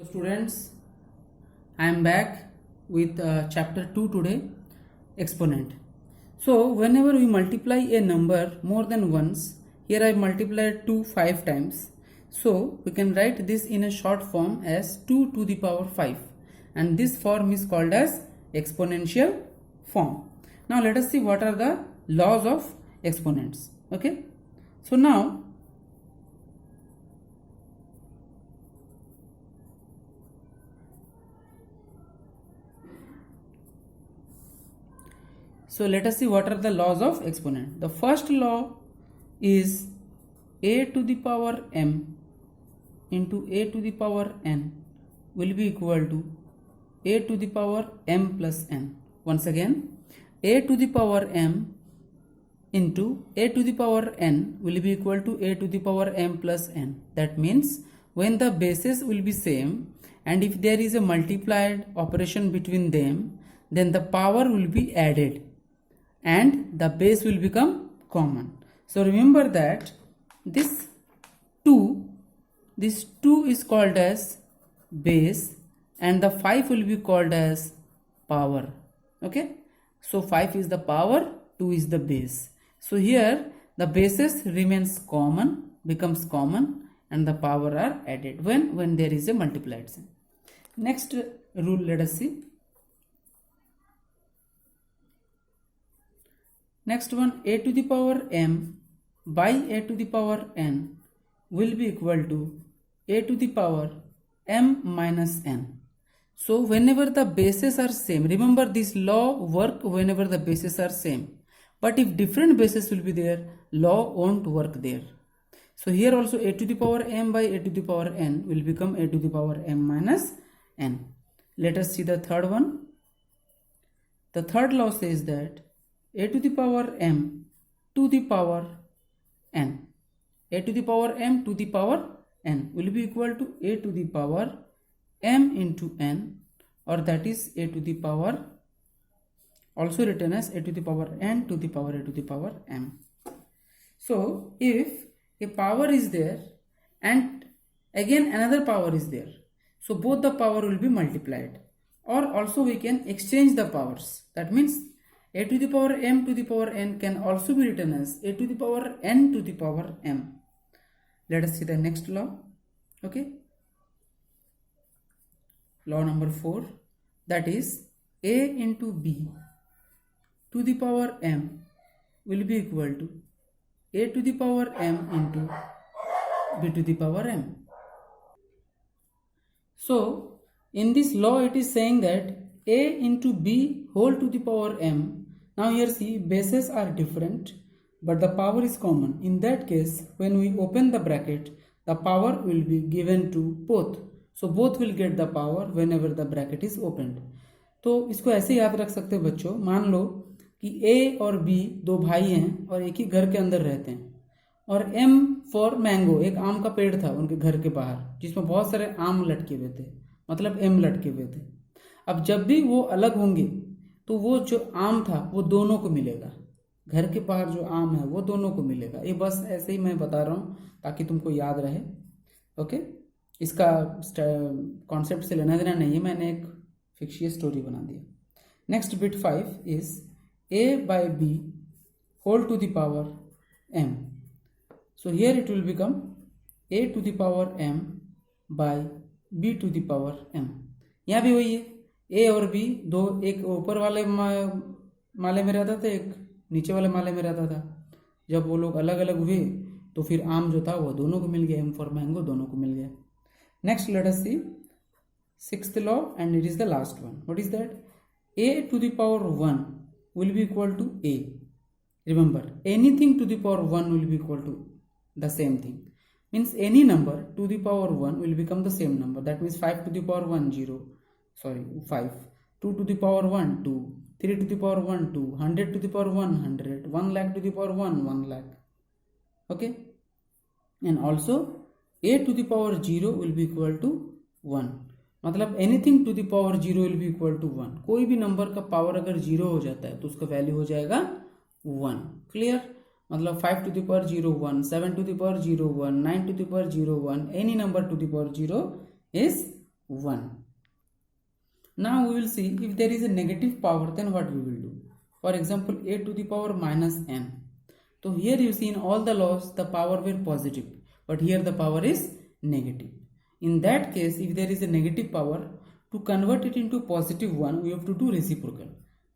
Students, I am back with chapter 2 today, exponent. So whenever we multiply a number more than once, here I multiplied 2 5 times. So we can write this in a short form as 2 to the power 5, and this form is called as exponential form. Now let us see what are the laws of exponents. Okay, so now let us see what are the laws of exponent. The first law is a to the power m into a to the power n will be equal to a to the power m plus n. Once again, a to the power m into a to the power n will be equal to a to the power m plus n. That means when the bases will be same and if there is a multiplied operation between them, then the power will be added and the base will become common. So remember that this 2 is called as base and the 5 will be called as power. Okay, so 5 is the power, 2 is the base. So here the bases remains common, becomes common, and the power are added when there is a multiplied sign. Next rule, let us see. Next one, a to the power m by a to the power n will be equal to a to the power m minus n. So whenever the bases are same, remember this law work whenever the bases are same. But if different bases will be there, law won't work there. So here also a to the power m by a to the power n will become a to the power m minus n. Let us see the third one. The third law says that a to the power m to the power n, a to the power m to the power n will be equal to a to the power m into n, or that is a to the power, also written as a to the power n to the power a to the power m. So if a power is there and again another power is there, so both the power will be multiplied, or also we can exchange the powers. That means a to the power m to the power n can also be written as a to the power n to the power m. Let us see the next law. Okay, law number 4, that is a into b to the power m will be equal to a to the power m into b to the power m. So in this law it is saying that a into b whole to the power m. Now here see, bases are different but the power is common. In that case, when we open the bracket, the power will be given to both. So both will get the power whenever the bracket is opened. तो इसको ऐसे याद रख सकते हो बच्चों. मान लो कि a और b दो भाई हैं और एक ही घर के अंदर रहते हैं, और m फॉर मैंगो, एक आम का पेड़ था उनके घर के बाहर जिसमें बहुत सारे आम लटके हुए थे, मतलब m लटके हुए थे. अब जब भी वो अलग होंगे तो वो जो आम था वो दोनों को मिलेगा, घर के बाहर जो आम है वो दोनों को मिलेगा. ये बस ऐसे ही मैं बता रहा हूँ ताकि तुमको याद रहे. ओके, इसका कॉन्सेप्ट से लेना देना नहीं है, मैंने एक फिक्शियस स्टोरी बना दिया. Next bit 5 is a by b whole to the power m. So here it will become a to the power m by b to the power m. यहाँ भी वही है, a और b दो, एक ऊपर वाले माले में रहता था, एक नीचे वाले माले में रहता था. जब वो लोग अलग अलग हुए तो फिर आम जो था वो दोनों को मिल गया, m फॉर मैंगो दोनों को मिल गया. Next let us see sixth law and it is the last one. What is that? a to the power 1 will be equal to a. Remember, anything to the power 1 will be equal to the same thing. Means any number to the power 1 will become the same number. That means 5 to the power 1 0, sorry 5, 2 to the power 1 2, 3 to the power 1 2, 100 to the power 100, 1 lakh to the power 1 lakh. Okay, and also a to the power 0 will be equal to 1. मतलब anything to the power 0 will be equal to 1. कोई भी number का power अगर 0 हो जाता है तो उसका वैल्यू हो जाएगा 1. क्लियर? मतलब 5 to the power 0 1, 7 to the power 0 1, 9 to the power 0 1, any number to the power 0 is 1. Now we will see if there is a negative power, then what we will do. For example, a to the power minus n. So here you see in all the laws the power were positive, but here the power is negative. In that case, if there is a negative power, to convert it into positive one, we have to do reciprocal.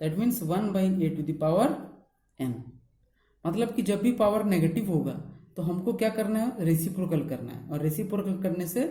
That means 1 by a to the power n. मतलब कि जब भी power negative होगा तो हमको क्या करना है, रेसिप्रोकल करना है, और रेसिप्रोकल करने से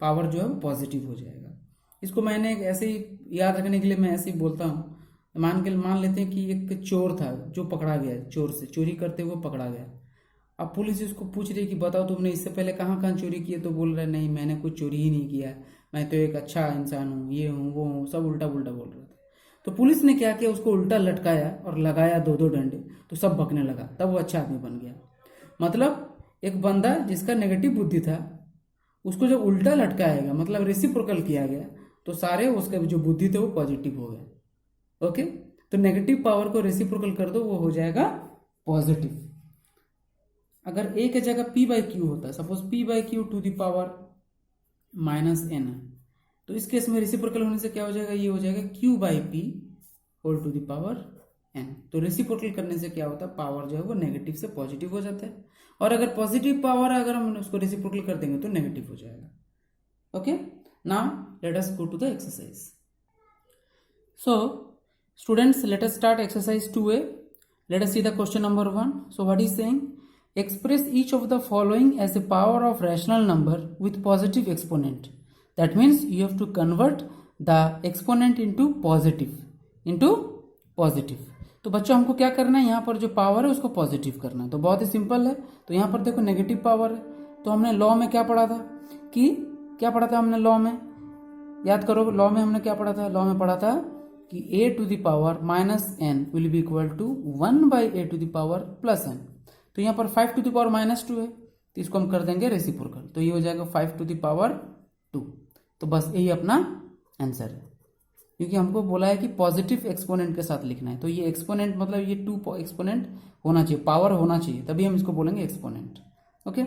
पावर जो है पॉजिटिव हो जाएगा. इसको मैंने ऐसे ही याद रखने के लिए मैं ऐसे ही बोलता हूँ. मान लेते हैं कि एक चोर था जो पकड़ा गया, चोर से चोरी करते हुए पकड़ा गया. अब पुलिस इसको पूछ रही है कि बताओ तुमने इससे पहले कहाँ कहाँ चोरी की है, तो बोल रहा है नहीं मैंने कुछ चोरी ही नहीं किया, मैं तो एक अच्छा इंसान हूँ, ये हूँ वो हूँ, सब उल्टा पुल्टा बोल रहा था. तो पुलिस ने क्या किया, उसको उल्टा लटकाया और लगाया 2-2 डंडे, तो सब बकने लगा, तब वो अच्छा आदमी बन गया. मतलब एक बंदा जिसका नेगेटिव बुद्धि था उसको जब उल्टा लटकाएगा, मतलब रेसिप्रोकल किया गया, तो सारे उसका जो बुद्धि थे वो पॉजिटिव हो गए. ओके, तो नेगेटिव पावर को रेसिप्रोकल कर दो, वो हो जाएगा पॉजिटिव. अगर a की जगह p बाई क्यू होता है, suppose p by q to the power minus n है, तो इस केस में रेसिप्रोकल होने से क्या हो जाएगा, ये हो जाएगा q by p whole to the power n. तो रेसिप्रोकल करने से क्या होता है, पावर जो है वो नेगेटिव से पॉजिटिव हो जाता है, और अगर पॉजिटिव पावर है अगर हम उसको रेसिप्रोकल कर देंगे तो नेगेटिव हो जाएगा. Okay, now let us go to the exercise. So students, let us start exercise 2a. Let us see the question number 1. So what is saying, express each of the following as a power of rational number with positive exponent. That means you have to convert the exponent into positive. तो बच्चों हमको क्या करना है, यहाँ पर जो power है उसको पॉजिटिव करना है. तो बहुत ही सिंपल है. तो यहाँ पर देखो नेगेटिव पावर है, तो हमने लॉ में क्या पढ़ा था हमने लॉ में, याद करो लॉ में हमने क्या पढ़ा था, लॉ में पढ़ा था कि a to the power minus n will be equal to 1 by a to the power plus n. तो यहाँ पर 5 टू द पावर माइनस 2 है, तो इसको हम कर देंगे रेसिप्रोकल, तो ये हो जाएगा 5 टू द पावर 2. तो बस यही अपना आंसर है, क्योंकि हमको बोला है कि पॉजिटिव एक्सपोनेंट के साथ लिखना है. तो ये एक्सपोनेंट मतलब ये 2 एक्सपोनेंट होना चाहिए, पावर होना चाहिए, तभी हम इसको बोलेंगे exponent. Okay,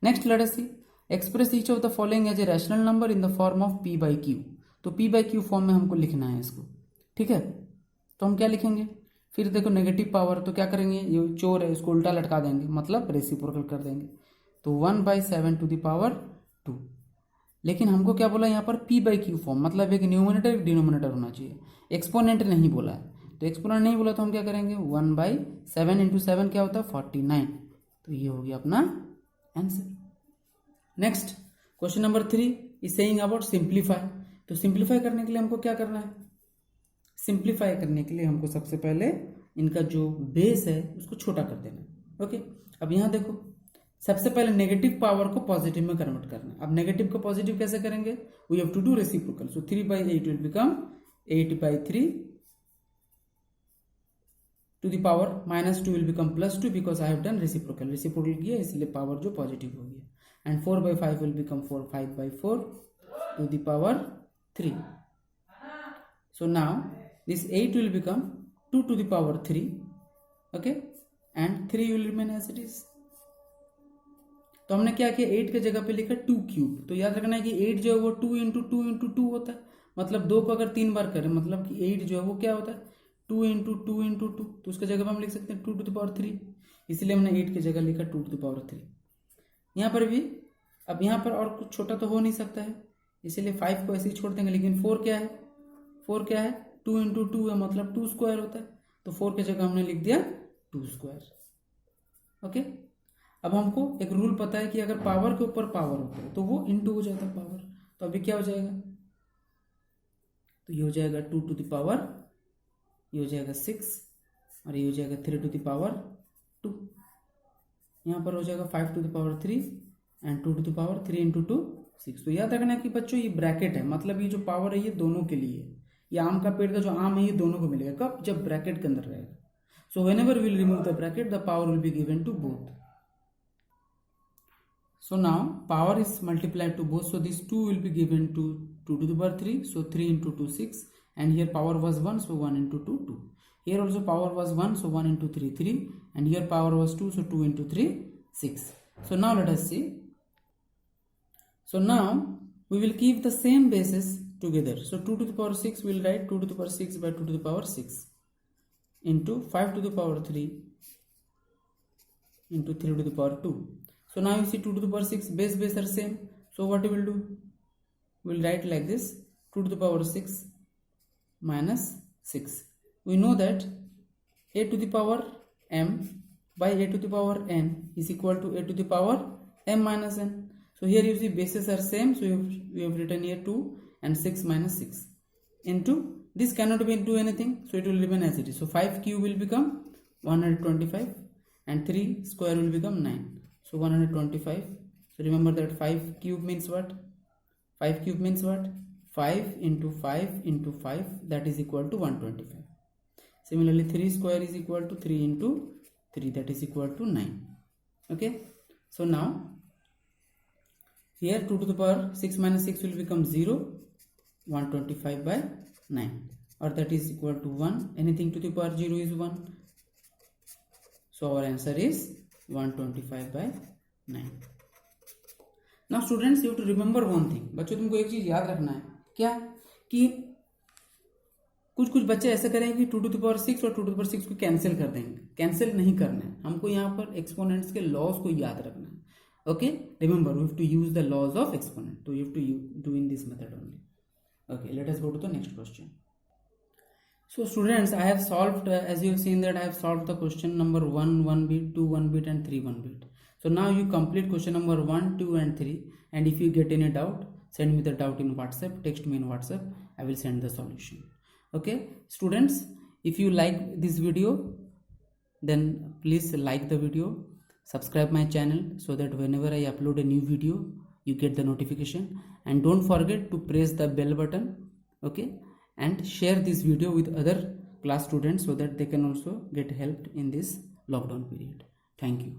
next let us see, express each of the following as a rational number in the form of p by q. तो p बाई क्यू फॉर्म में हमको लिखना है इसको. ठीक है, तो हम क्या लिखेंगे, फिर देखो नेगेटिव पावर, तो क्या करेंगे, ये चोर है इसको उल्टा लटका देंगे, मतलब रेसिप्रोकल कर देंगे. तो 1 बाई 7 टू द पावर 2. लेकिन हमको क्या बोला यहाँ पर p बाई क्यू फॉर्म, मतलब एक न्यूमरेटर एक डिनोमिनेटर होना चाहिए, एक्सपोनेंट नहीं बोला है. तो एक्सपोनेंट नहीं बोला तो हम क्या करेंगे, 1 बाई 7 इंटू 7 क्या होता है 49. तो ये हो गया अपना answer. Next question number 3 is saying about simplify. तो सिंप्लीफाई करने के लिए हमको क्या करना है, सिंप्लीफाई करने के लिए हमको सबसे पहले इनका जो बेस है उसको छोटा कर देना. ओके, अब यहाँ देखो सबसे पहले नेगेटिव पावर को पॉजिटिव में कन्वर्ट करना है. अब नेगेटिव को पॉजिटिव कैसे करेंगे, we have to do reciprocal. So 3 by 8 will become 8 by 3 to the power minus 2 will become plus 2 because I have done reciprocal किया, इसलिए पावर जो पॉजिटिव हो गया. And 4 by 5 will become 5 by 4 to the power 3. So now this 8 will become 2 to the power 3, okay, and 3 will remain as it is. तो हमने क्या किया, 8 के जगह पे लिखा 2 क्यूब. तो याद रखना है कि 8 जो है वो 2 इंटू 2 इंटू 2 होता है, मतलब 2 को अगर 3 बार करें मतलब कि 8 जो है वो क्या होता है 2 इंटू 2 इंटू 2. तो उसके जगह पे हम लिख सकते हैं 2 टू द पावर 3, इसलिए हमने 8 की जगह लिखा 2 टू द पावर 3. यहाँ पर भी अब यहाँ पर और कुछ छोटा तो हो नहीं सकता है, इसीलिए 5 को ऐसे ही छोड़ देंगे. लेकिन 4 क्या है 2 इंटू 2 है, मतलब 2 स्क्वायर होता है. तो 4 की जगह हमने लिख दिया 2 स्क्वायर. ओके, अब हमको एक रूल पता है कि अगर पावर के ऊपर पावर होता है तो वो इंटू हो जाता है पावर. तो अभी क्या हो जाएगा, तो ये हो जाएगा 2 टू द पावर, ये हो जाएगा 6, और ये हो जाएगा 3 टू द पावर 2. यहाँ पर हो जाएगा 5 to the power 3 and 2 to the power 3 into 2 6. तो याद रखना कि बच्चों ये ब्रैकेट है, मतलब ये जो पावर है ये दोनों के लिए है. ये आम का पेड़ का जो आम है ये दोनों को मिलेगा, कब, जब ब्रैकेट के अंदर रहेगा. So whenever will remove the bracket the power will be given to both. So now power is multiplied to both, so this 2 will be given to 2 to the power 3. So 3 into 2 6, and here power was 1, so 1 into 2 2. Here also power was 1, so 1 into 3 3, and here power was 2, so 2 into 3 6. So now let us see. So now we will keep the same bases together. So 2 to the power 6, we will write 2 to the power 6 by 2 to the power 6 into 5 to the power 3 into 3 to the power 2. So now you see 2 to the power 6 base are same. So what we will do? We will write like this: 2 to the power 6 minus 6. We know that a to the power m by a to the power n is equal to a to the power m minus n. So here you see bases are same, so we have written here 2 and 6 minus 6 into, this cannot be into anything, so it will remain as it is. So 5 cube will become 125 and 3 square will become 9. So 125. So remember that 5 cube means what? 5 cube means what? 5 into 5 into 5, that is equal to 125. Similarly 3 square is equal to 3 into 3, that is equal to 9. Okay. So now here 2 to the power 6 minus 6 will become 0, 125 by 9, or that is equal to 1. Anything to the power 0 is 1. So our answer is 125 by 9. Now students, you have to remember one thing. बच्चों तुमको एक चीज याद रखना है, क्या कि कुछ बच्चे ऐसे करेंगे कि 2 to the power 6 और 2 to the power 6 को कैंसिल कर देंगे. कैंसिल नहीं करना है, हमको यहाँ पर एक्सपोनेंट्स के लॉज को याद रखना है. Okay, remember we have to use the laws of exponent. So you have to do in this method only. Okay, let us go to the next question. So students, I have solved, as you have seen that I have solved the question number 1 1 bit, 2 1 bit and 3 1 bit. So now you complete question number 1, 2 and 3, and if you get any doubt, send me the doubt in WhatsApp, text me in WhatsApp, I will send the solution. Okay students, if you like this video, then please like the video, subscribe my channel so that whenever I upload a new video you get the notification, and don't forget to press the bell button. Okay, and share this video with other class students so that they can also get helped in this lockdown period. Thank you.